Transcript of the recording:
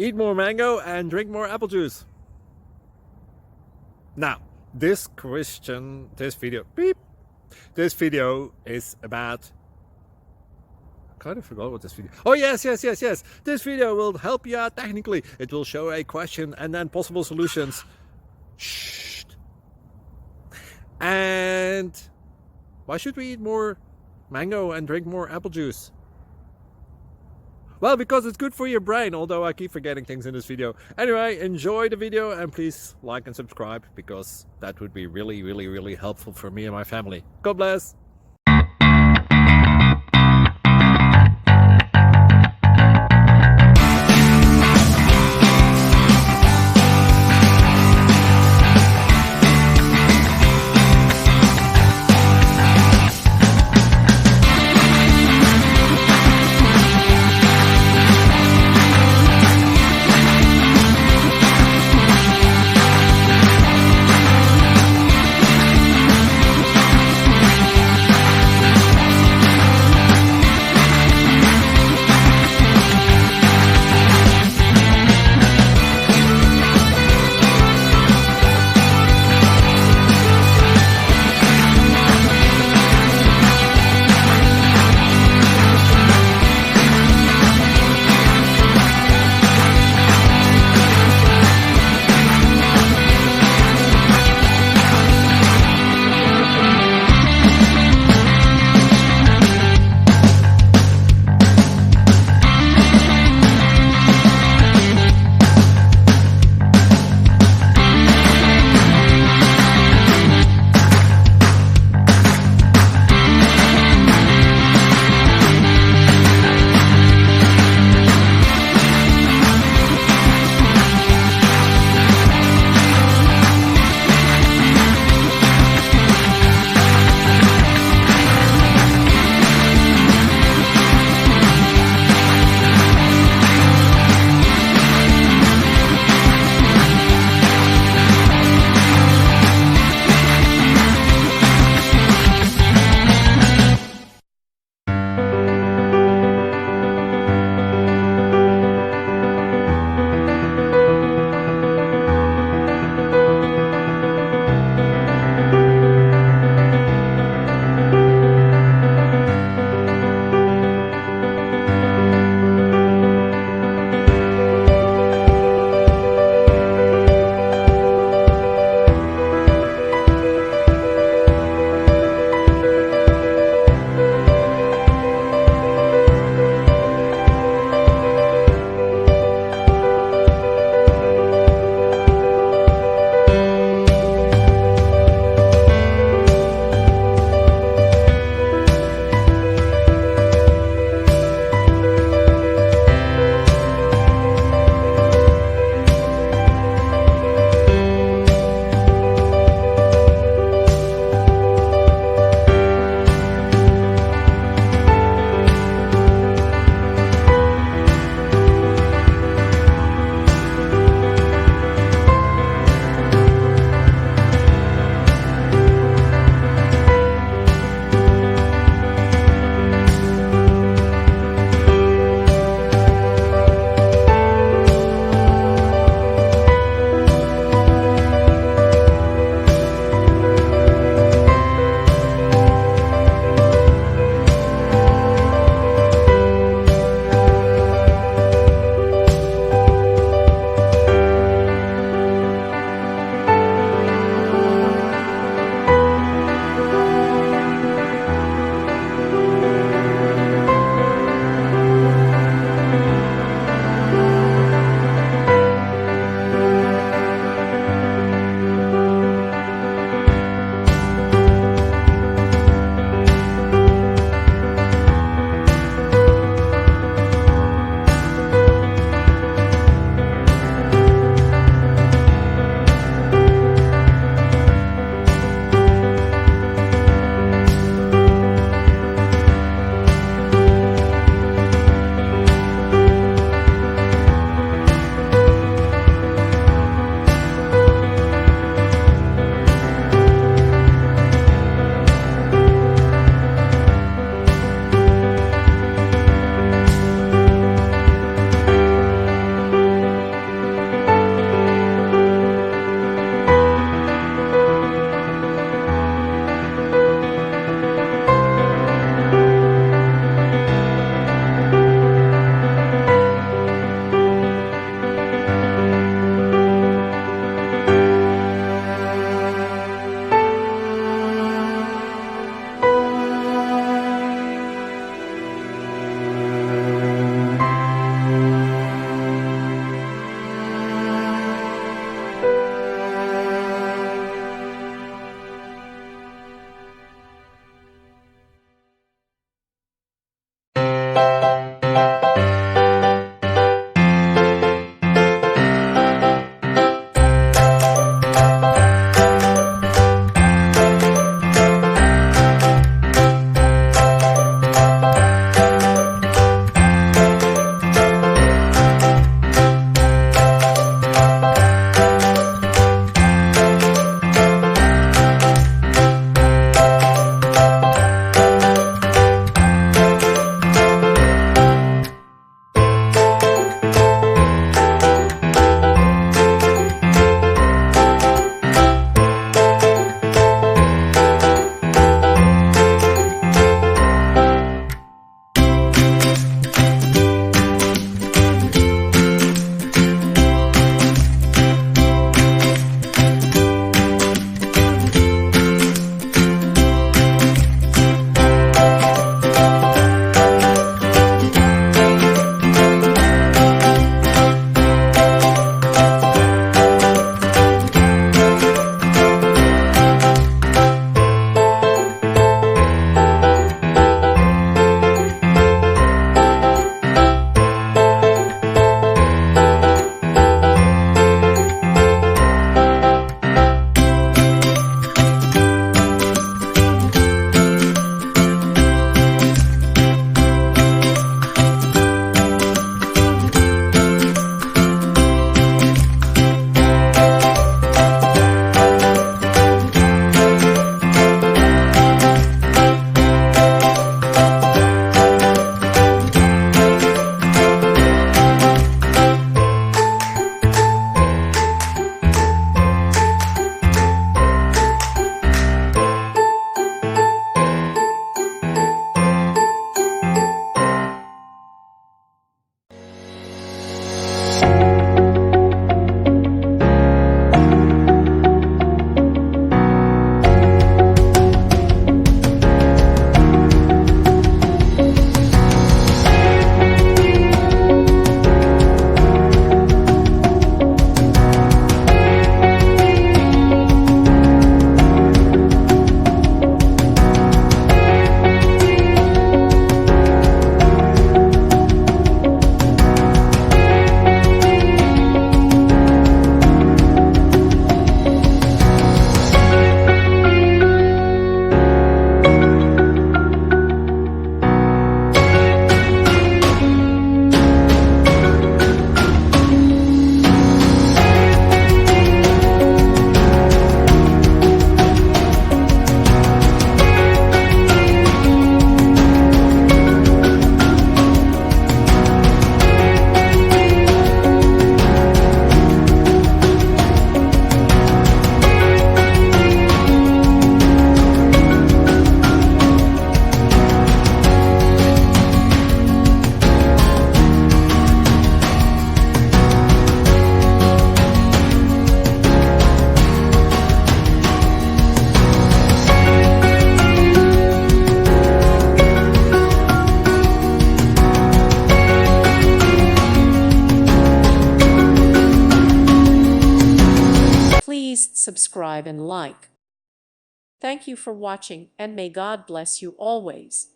Eat more mango and drink more apple juice. Now, this video is about... I kind of forgot what this video... Oh, yes. This video will help you out technically. It will show a question and then possible solutions. Shh. And why should we eat more mango and drink more apple juice? Well, because it's good for your brain, although I keep forgetting things in this video. Anyway, enjoy the video and please like and subscribe, because that would be really helpful for me and my family. God bless! subscribe, and like. Thank you for watching, and may God bless you always.